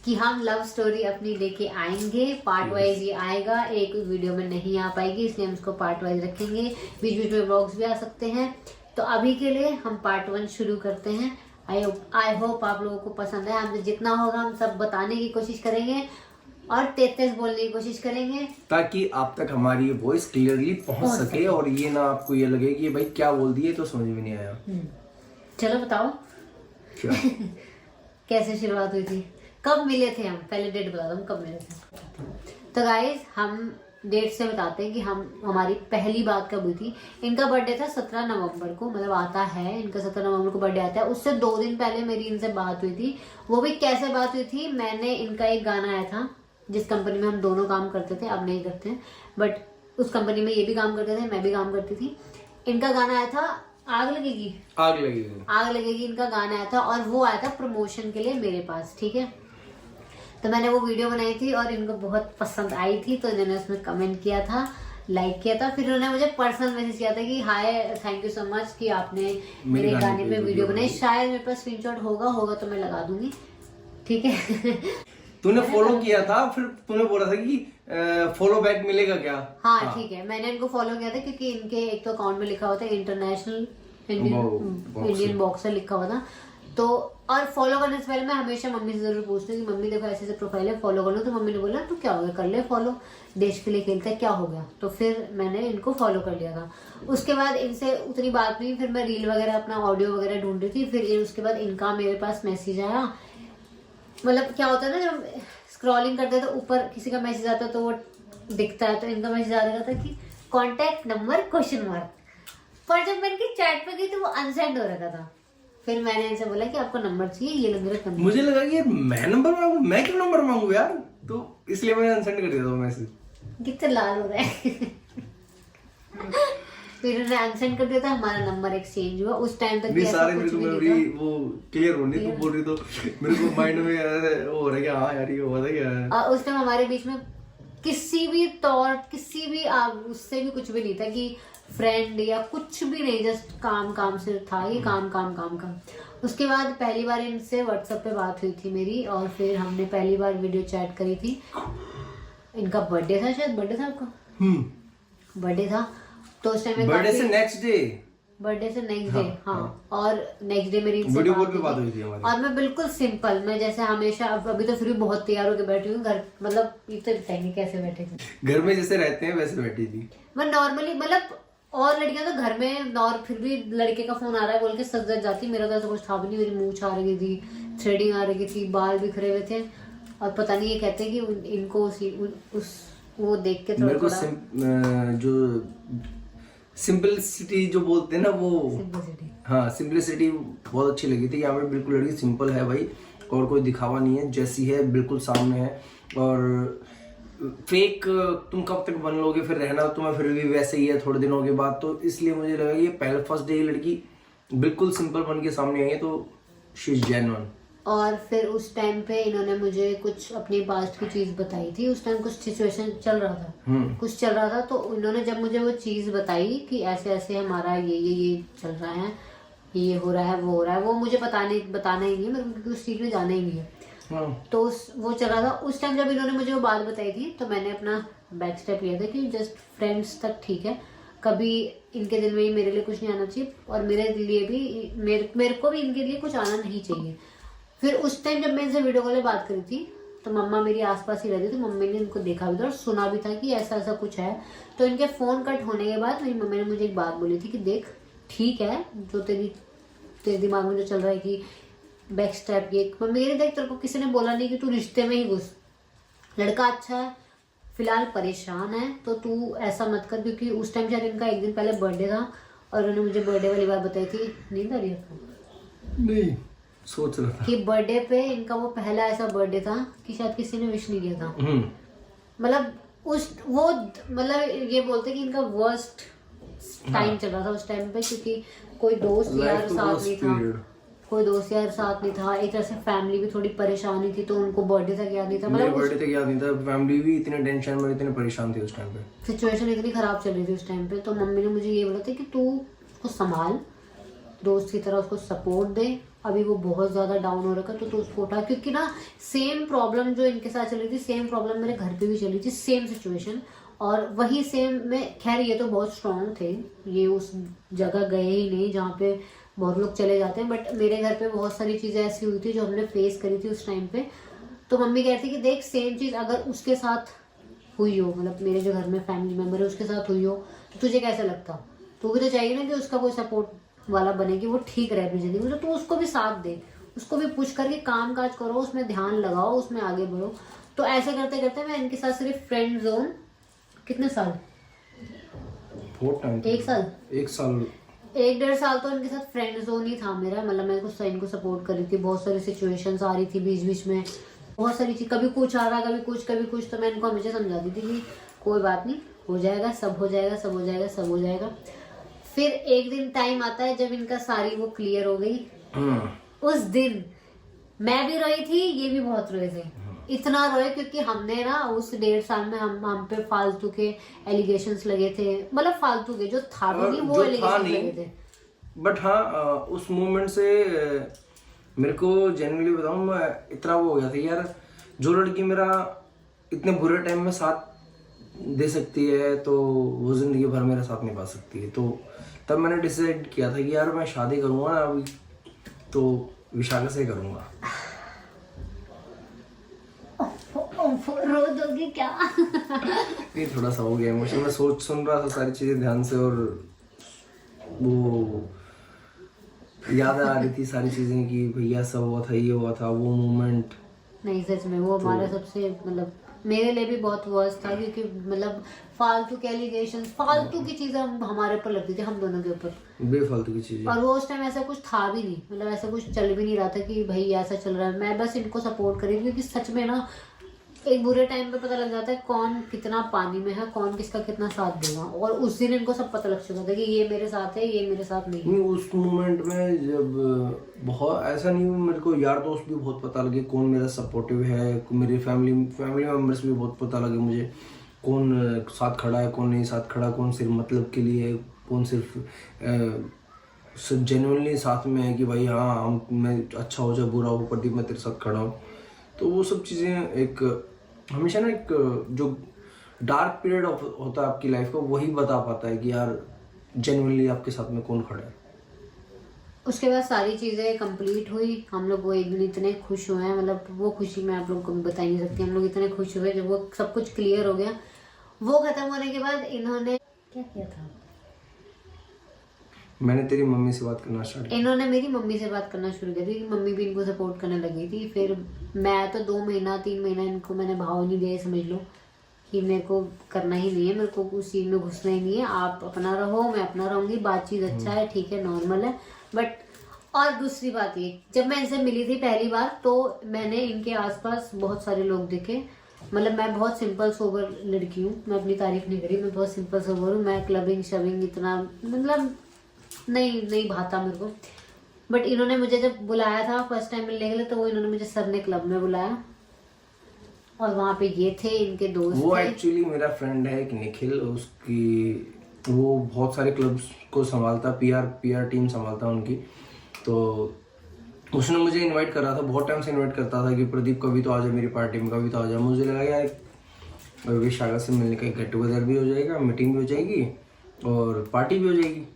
कि हम love story अपनी लेके आएंगे। पार्ट वाइज ये आएगा, एक वीडियो में नहीं आ पाएगी, इसलिए हम इसको पार्ट वाइज रखेंगे। बीच बीच में व्लॉग्स भी आ सकते हैं। तो अभी के लिए हम पार्ट 1 शुरू करते हैं। आई होप आप लोगों को पसंद है। हम जितना होगा हम सब बताने की कोशिश करेंगे और 33 बोलने की कोशिश करेंगे, ताकि आप तक हमारी वॉइस क्लियरली पहुंच सके और ये ना आपको ये लगे कि भाई क्या बोल दिए तो समझ में नहीं आया। चलो बताओ क्या कैसे शुरुआत हुई थी, कब मिले थे हम, पहले डेट बता दो कब मिले थे। तो गाइस हम डेट से बताते हैं कि हमारी पहली बात कब हुई थी। इनका बर्थडे था 17 नवंबर को, मतलब आता है इनका 17 नवंबर को बर्थडे आता है। उससे 2 दिन पहले मेरी इनसे बात हुई थी। वो भी कैसे बात हुई थी, मैंने इनका एक गाना आया था जिस कंपनी में हम दोनों काम करते थे, अब नहीं करते हैं, बट उस कंपनी में ये भी काम करते थे, मैं भी काम करती थी। इनका गाना आया था आग लगेगी, आग लगेगी, आग लगेगी, इनका गाना आया था और वो आया था प्रमोशन के लिए मेरे पास, ठीक है। तो मैंने वो वीडियो बनाई थी और इनको बहुत पसंद आई थी, तो इन्होंने उसमें कमेंट किया था, लाइक किया था। फिर उन्होंने मुझे पर्सनल मैसेज किया था कि hi thank you so much कि आपने मेरे गाने पे वीडियो बनाई। शायद मेरे पास स्क्रीनशॉट होगा तो मैं लगा दूंगी, ठीक है। तूने फॉलो किया था, फिर तूने बोला था कि फॉलो बैक मिलेगा क्या? हाँ ठीक है, मैंने इनको फॉलो किया था क्योंकि इनके एक तो अकाउंट में लिखा हुआ था इंटरनेशनल इंडियन बॉक्सर लिखा हुआ था। तो और फॉलो करने से पहले मैं हमेशा मम्मी से जरूर पूछती हूँ कि मम्मी देखो ऐसे प्रोफाइल है, फॉलो कर लो। तो मम्मी ने बोला तो क्या हो गया, कर ले फॉलो, देश के लिए खेलता है, क्या हो गया। तो फिर मैंने इनको फॉलो कर लिया था। उसके बाद इनसे उतनी बात नहीं, फिर मैं रील वगैरह अपना ऑडियो वगैरह ढूंढ रही थी। फिर उसके बाद इनका मेरे पास मैसेज आया। मतलब क्या होता है ना, जब स्क्रॉलिंग करते हैं तो ऊपर किसी का मैसेज आता है तो वो दिखता है। तो इनका मैसेज आ रहा था कि कॉन्टेक्ट नंबर क्वेश्चन मार्क, पर जब मैं इनकी चैट पे गई तो वो अनसेंड हो रखा था। फिर मैंने इनसे बोला कि आपको नंबर चाहिए, ये लो मेरा नंबर। मुझे लगा कि मैं नंबर मांगू, मैं क्यों नंबर मांगू यार, तो इसलिए मैंने अनसेंड कर दिया था मैसेज। कितने लाल हो रहा है। फिर उन्होंने अनसेंड कर दिया था, हमारा नंबर एक्सचेंज हुआ। उस टाइम तक सारे मेरे को मेमोरी वो क्लियर होनी, तू बोल रही तो मेरे को माइंड में वो हो रहा है कि हाँ यार ये हुआ था क्या। उस टाइम हमारे बीच में किसी भी उससे भी कुछ भी नहीं था कि फ्रेंड या कुछ भी नहीं, जस्ट काम से था ये, काम। उसके बाद पहली बार इनसे व्हाट्सएप पे बात हुई थी मेरी, और फिर हमने पहली बार वीडियो चैट करी थी। इनका बर्थडे था, शायद बर्थडे था आपका, बर्थडे था। तो उस टाइम बर्थडे से नेक्स्ट डे, हाँ। और नेक्स्ट डे मेरी वीडियो कॉल पे बात हुई थी हमारी। और मैं बिल्कुल सिंपल, मैं जैसे हमेशा, अभी तो फिर भी बहुत तैयार होकर बैठी हूँ घर, मतलब ये तो बताएंगे कैसे बैठे थे, घर में जैसे रहते हैं वैसे बैठी थी मैं नॉर्मली। मतलब और लड़कियां तो घर में फिर भी लड़के का फोन आ रहा है बोल के सज जाती, मेरा तो ऐसा कुछ था भी नहीं। मेरी मूंछ आ रही थी, थ्रेडिंग आ रही थी, बाल बिखरे हुए थे, और पता नहीं ये कहते हैं कि इनको वो देख के मेरे को जो सिंपलिसिटी जो बोलते हैं ना वो, हाँ सिंपलिसिटी बहुत अच्छी लगी थी। यहाँ पे बिल्कुल लड़की सिंपल है भाई, और कोई दिखावा नहीं है, जैसी है बिल्कुल सामने है। और फेक तुम कब तक बन लोगे, फिर रहना तुम्हें फिर भी वैसे ही है थोड़े दिनों के बाद। तो इसलिए मुझे लगा ये पहले फर्स्ट डे लड़की बिल्कुल सिंपल बन के सामने आई है, तो शी इज जेन्युइन। और फिर उस टाइम पे इन्होंने मुझे कुछ अपनी पास्ट की चीज बताई थी। उस टाइम कुछ सिचुएशन चल रहा था, तो इन्होंने जब मुझे वो चीज बताई कि ऐसे ऐसे हमारा ये चल रहा है, ये हो रहा है, वो हो रहा है, वो मुझे बताना ही नहीं है मेरे को, क्योंकि उस चीज में जाना ही नहीं है। तो वो चल रहा था। उस टाइम जब इन्होंने मुझे वो बात बताई थी तो मैंने अपना बैक स्टेप लिया था कि जस्ट फ्रेंड्स तक ठीक है, कभी इनके दिल में ही मेरे लिए कुछ नहीं आना चाहिए, और मेरे लिए भी मेरे को भी इनके लिए कुछ आना नहीं चाहिए। फिर उस टाइम जब मैं इनसे वीडियो कॉल पे बात करी थी तो मम्मा मेरी आसपास ही रहती थी, मम्मी ने इनको देखा भी था और सुना भी था कि ऐसा ऐसा कुछ है। तो इनके फोन कट होने के बाद मेरी मम्मी ने मुझे एक बात बोली थी कि देख ठीक है, जो तेरे दिमाग में जो चल रहा है कि बैक स्टेप, ये मम्मी कह रही देख तेरे को किसी ने बोला नहीं कि तू रिश्ते में ही घुस, लड़का अच्छा है, फिलहाल परेशान है, तो तू ऐसा मत कर। क्योंकि उस टाइम शायद इनका एक दिन पहले बर्थडे था और उन्होंने मुझे बर्थडे वाली बात बताई थी। नींद आ रही है? नहीं, सोच रहा था कि बर्थडे पे इनका वो पहला ऐसा बर्थडे था कि शायद किसी ने विश नहीं किया था। मतलब ये बोलते कि इनका वर्स्ट टाइम चल रहा था उस टाइम पे, क्योंकि कोई दोस्त यार साथ नहीं था, एक तरह से फैमिली भी थोड़ी परेशानी थी, तो उनको बर्थडे तक याद नहीं था। मतलब बर्थडे तक याद नहीं था, फैमिली भी इतने टेंशन में, इतने परेशान थी उस टाइम पे, सिचुएशन इतनी खराब चल रही थी उस टाइम पे। तो मम्मी ने मुझे ये बोला था कि तू उसको संभाल, दोस्त की तरह उसको सपोर्ट दे, अभी वो बहुत ज़्यादा डाउन हो रखा, तो उसको उठा, क्योंकि ना सेम प्रॉब्लम जो इनके साथ चल रही थी, सेम प्रॉब्लम मेरे घर पे भी चल रही थी, सेम सिचुएशन। और वही सेम में, खैर ये तो बहुत स्ट्रांग थे, ये उस जगह गए ही नहीं जहाँ पे बहुत लोग चले जाते हैं, बट मेरे घर पे बहुत सारी चीज़ें ऐसी हुई थी जो हमने फेस करी थी उस टाइम पे। तो मम्मी कहती कि देख सेम चीज़ अगर उसके साथ हुई हो, मतलब मेरे जो घर में फैमिली मेम्बर है उसके साथ हुई हो, तो तुझे कैसा लगता? तो भी तो चाहिए ना कि उसका कोई सपोर्ट वाला बने, कि वो ठीक रहे अपनी जिंदगी में, तो उसको भी साथ दे, उसको भी पुश करके काम काज करो, उसमें ध्यान लगाओ, उसमें आगे बढ़ो। तो ऐसे करते करते मैं इनके साथ सिर्फ फ्रेंड जोन, कितने साल, एक साल 1-1.5 साल तो इनके साथ फ्रेंड जोन ही था मेरा। मतलब मैं इनको सपोर्ट कर रही थी, बहुत सारी सिचुएशंस आ रही थी बीच बीच में, बहुत सारी चीज, कभी कुछ आ रहा, कभी कुछ, तो मैं इनको हमेशा समझाती थी कि कोई बात नहीं, हो जाएगा, सब हो जाएगा, सब हो जाएगा, सब हो जाएगा। फिर एक दिन टाइम आता है जब इनका सारी वो क्लियर हो गई। उस दिन मैं भी रोई थी, ये भी बहुत रोए थे, इतना रोए क्योंकि हमने ना उस 1.5 साल में हम पे फालतू के एलिगेशंस लगे थे, मतलब फालतू के जो था भी नहीं वो एलिगेशंस लगे थे। बट हाँ, उस मोमेंट से मेरे को जेन्युइनली बताऊं, मैं इतना वो हो गया था यार, जो लड़की मेरा इतने बुरे टाइम में साथ दे सकती है तो वो जिंदगी भर मेरा साथ निभा सकती है। तो तब मैंने डिसाइड किया था कि यार मैं शादी करूंगा ना अभी, तो विशाखा से करूंगा। रो दोगे क्या? नहीं, थोड़ा सा हो गया इमोशनल, मैं सुन रहा था सारी चीजें ध्यान से, और वो याद आ रही थी सारी चीजें कि भैया सब हुआ था, ये हुआ था, वो मोमेंट। नहीं सच में वो हमारा सबसे, मतलब मेरे लिए भी बहुत वर्स्ट था, क्योंकि मतलब फालतू के एलिगेशन, फालतू की चीजें हमारे ऊपर लगती थी, हम दोनों के ऊपर, बेफालतू की चीजें। और वो उस टाइम ऐसा कुछ था भी नहीं, मतलब ऐसा कुछ चल भी नहीं रहा था कि भाई ऐसा चल रहा है। मैं बस इनको सपोर्ट करी, क्योंकि सच में ना एक बुरे टाइम पे पता लग जाता है कौन कितना पानी में है, कौन किसका कितना साथ देगा। और उस दिन इनको सब पता लग चुका था कि ये मेरे साथ है, ये मेरे साथ नहीं है। उस मोमेंट में जब बहुत ऐसा नहीं, मेरे को यार दोस्त भी बहुत पता लगे कौन मेरा सपोर्टिव है, मेरे फैमिली मेम्बर्स भी बहुत पता लगे मुझे, कौन साथ खड़ा है, कौन नहीं साथ खड़ा, कौन सिर्फ मतलब के लिए है, कौन सिर्फ जेन्युइनली साथ में है कि भाई हाँ मैं अच्छा हो जाए बुरा हो प्रदीप मैं तेरे साथ खड़ा हूँ। तो वो सब चीज़ें एक हमेशा ना एक जो डार्क पीरियड होता है आपकी लाइफ का, वही बता पाता है कि यार जेन्युइनली आपके साथ में कौन खड़ा है। उसके बाद सारी चीज़ें कंप्लीट हुई, हम लोग वो एक दिन इतने खुश हुए हैं, मतलब वो खुशी मैं आप लोगों को बता नहीं सकती। हम लोग इतने खुश हुए जब वो सब कुछ क्लियर हो गया। वो खत्म होने के बाद इन्होंने क्या किया था, मैंने तेरी मम्मी से बात करना स्टार्ट किया। इन्होंने मेरी मम्मी से बात करना शुरू कर दी, मम्मी भी इनको सपोर्ट करने लगी थी। फिर मैं तो 2 महीना 3 महीना इनको मैंने भाव नहीं दिया, समझ लो कि मेरे को करना ही नहीं है, मेरे को उस चीज में घुसना ही नहीं है, आप अपना रहो मैं अपना रहूंगी, बातचीत अच्छा है ठीक है नॉर्मल है। बट और दूसरी बात ये, जब मैं इनसे मिली थी पहली बार तो मैंने इनके आसपास बहुत सारे लोग देखे, मतलब मैं बहुत सिंपल सोबर लड़की हूँ, मैं अपनी तारीफ नहीं करी, मैं बहुत सिंपल सोबर हूँ, मैं क्लबिंग शबिंग इतना मतलब नहीं भाता मेरे को। बट इन्होंने मुझे जब बुलाया था फर्स्ट टाइम मिलने के लिए, तो वो इन्होंने मुझे सर ने क्लब में बुलाया और वहाँ पे ये थे इनके दोस्त वो थे। एक्चुअली मेरा फ्रेंड है एक निखिल, उसकी वो बहुत सारे क्लब्स को संभालता, पीआर टीम संभालता उनकी। तो उसने मुझे इनवाइट करा था, बहुत टाइम से इनवाइट करता था कि प्रदीप कभी तो आ जाए मेरी पार्टी में, कभी तो आ जाए। मुझे लगा यार विशाखा से मिलने का गेट टुगेदर भी हो जाएगा, मीटिंग भी हो जाएगी और पार्टी भी हो जाएगी।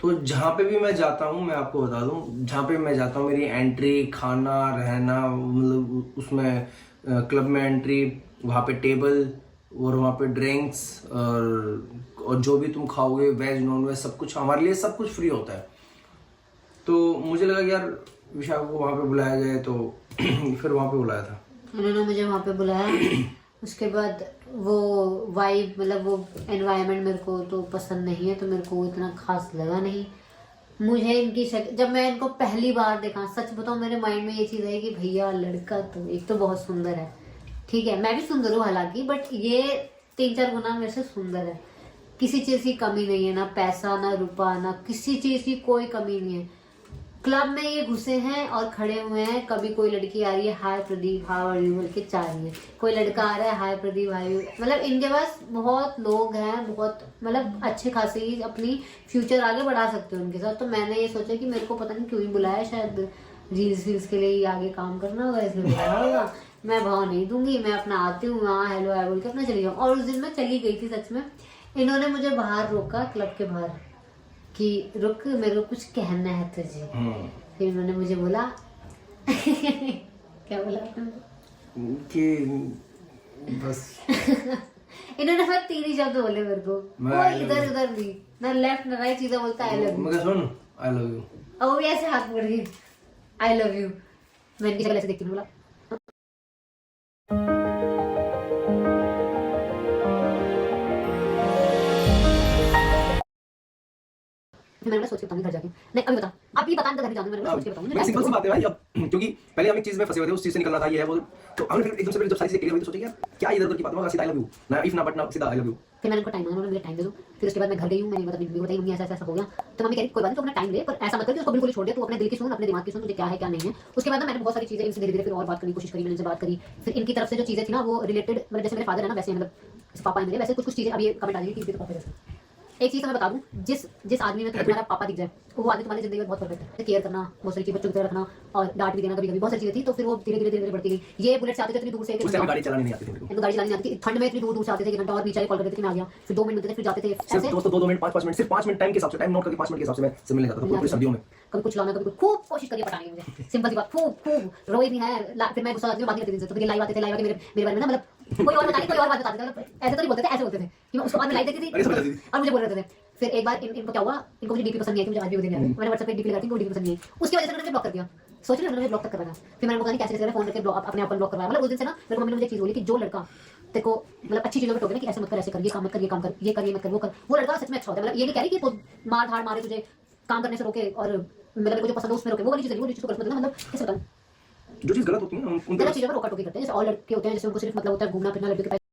तो जहाँ पे भी मैं जाता हूँ, मैं आपको बता दूँ, जहाँ पे मैं जाता हूँ मेरी एंट्री, खाना, रहना, मतलब उसमें क्लब में एंट्री, वहाँ पे टेबल और वहाँ पे ड्रिंक्स और जो भी तुम खाओगे वेज नॉन वेज सब कुछ हमारे लिए सब कुछ फ्री होता है। तो मुझे लगा यार विशाखा को वहाँ पे बुलाया जाए, तो फिर वहाँ पे बुलाया था। उन्होंने मुझे वहाँ पे बुलाया। उसके बाद वो वाइब, मतलब वो एनवायरनमेंट मेरे को तो पसंद नहीं है, तो मेरे को इतना खास लगा नहीं। मुझे इनकी जब मैं इनको पहली बार देखा, सच बताऊं मेरे माइंड में ये चीज़ है कि भैया लड़का तो एक तो बहुत सुंदर है, ठीक है मैं भी सुंदर हूँ हालांकि, बट ये 3-4 गुना मेरे से सुंदर है, किसी चीज़ की कमी नहीं है, ना पैसा ना रुपया ना किसी चीज़ की कोई कमी नहीं है। क्लब में ये घुसे हैं और खड़े हुए हैं, कभी कोई लड़की आ रही है हाय प्रदीप हाउ आर यू बोल के चाह रही है, कोई लड़का आ रहा है हाय प्रदीप हाय, मतलब इनके पास बहुत लोग हैं, बहुत मतलब अच्छे खासे ही अपनी फ्यूचर आगे बढ़ा सकते हो उनके साथ। तो मैंने ये सोचा कि मेरे को पता नहीं क्यों ही बुलाया, शायद रील्स के लिए ही आगे काम करना होगा इसलिए बुलाया होगा। मैं भाव नहीं दूंगी, मैं अपना आती हूँ वहाँ हेलो हाय बोल के अपना चली जाऊँ। और उस दिन मैं चली गई थी सच में, इन्होंने मुझे बाहर रोका क्लब के बाहर कि रुक मेरे को कुछ कहना है तुझे। फिर उन्होंने मुझे बोला क्या बोला कि बस इन्होंने बस 3 ही शब्द बोले मेरे को, कोई इधर उधर नहीं, ना लेफ्ट ना राइट, सीधा बोलता आई लव यू। मैं सुन आई लव यू, और वो भी ऐसे हाथ पकड़ के आई लव यू। मैं इनकी शक्ल ऐसे देखती हूँ, बोला मैंने सोच के बताऊंगी घर जाके, नहीं अभी बता, अभी बता घर जाऊंगी, मैंने सोच के बताऊंगी। मैं सिंपल सी बात है भाई, अब क्योंकि पहले हम एक चीज में फंसे हुए थे, उस चीज से निकलना था, ये है वो, तो हमने फिर एकदम से जब सारी चीजें क्लियर हुई तो सोचा यार क्या इधर उधर की बात है, सीधा आई लव यू ना, इफ ना बट ना, सीधा आई लव यू। फिर मैंने उनको टाइम मांगा, मुझे टाइम दे दो। फिर उसके बाद मैं घर गई हूँ, मैंने मतलब मम्मी बताई मम्मी ऐसा ऐसा हो गया, तो मम्मी कह रही कोई बात नहीं, तो अपना टाइम दे, पर ऐसा मत कर कि उसको बिल्कुल ही छोड़ दे, तू अपने दिल की सुन, अपने दिमाग की सुन, मुझे क्या है क्या नहीं है। उसके बाद मैंने बहुत सारी चीजें इनसे धीरे धीरे फिर और बात करने की कोशिश करी, मैंने इनसे बात करी, फिर इनकी तरफ से जो चीजें थी ना वो रिलेटेड, मतलब जैसे मेरे फादर है ना वैसे, मतलब पापा है मेरे, वैसे कुछ चीजें अब ये कमेंट आ रही थी पापा जैसे। एक चीज मैं बता दूं, जिस आदमी में तुम्हारा पापा दिख जाए वो आदमी तुम्हारी जिंदगी में बहुत परफेक्ट है। केयर करना, बहुत सारी चीज बच्चों की तरह रखना और डांट भी देना कभी कभी, बहुत सारी चीजें थी। तो फिर वो धीरे धीरे बढ़ती गई। ये बुलेट से आते थे इतनी दूर से, गाड़ी चलानी नहीं आती थी, इनको गाड़ी चलानी नहीं आती थी, ठंड में इतनी दूर से आते थे, एक घंटा और नीचे कॉल करते थे कि मैं आ गया, फिर 2 मिनट मिलते थे, फिर जाते थे ऐसे। दोस्तों 2 मिनट 5 मिनट, सिर्फ 5 मिनट टाइम के हिसाब से, टाइम नोट करके 5 मिनट के हिसाब से मैं से मिलने जाता था पूरी सर्दियों में। कभी कुछ लाना, कभी कुछ, खूब कोशिश करिए पटाने की मुझे, सिंपल सी बात, खूब रोई नहीं है। फिर मैं गुस्सा आती हूँ, बात नहीं करती दिन से, तो फिर लाइव आते थे, लाइव आके मेरे बारे में ना, मतलब कोई और बताते, कोई और बात बताते थे, मतलब ऐसे तो नहीं बोलते थे, ऐसे बोलते थे कि मैं उसको बाद में लाइव देखती थी और मुझे बोल रहे थे। फिर एक बार इनको क्या हुआ, इनको मुझे डीपी पसंद नहीं आई थी, मुझे आज भी वो दिन याद है, मैंने व्हाट्सएप पे डीपी लगाती, इनको डीपी पसंद नहीं आई, उसकी वजह से मैंने ब्लॉक कर दिया। सोच रहे मैंने ब्लॉक तक करवाया। फिर मैंने पता नहीं कैसे फोन करके अपने आप ब्लॉक करवाया। मतलब उस दिन से ना मेरे को मम्मी ने मुझे चीज बोली कि जो लड़का तेरे को मतलब अच्छी चीजों में टोके ना कि ऐसे मत कर, ऐसे कर, ये काम मत कर, ये काम कर, ये कर, ये मत कर, वो कर, वो लड़का सच में अच्छा होता है। मतलब ये नहीं कह रही कि मार धाड़ मारे तुझे काम करने से रोके और मतलब मुझे पसंद है उसमें रोके, वो वाली चीज नहीं, वो चीज तो गलत मतलब कैसे बताऊं, जो चीज गलत होती है उन गलत चीजों पर रोका टोकी करते हैं। जैसे और लड़के होते हैं जैसे उनको सिर्फ मतलब होता है घूमना फिरना, लड़के के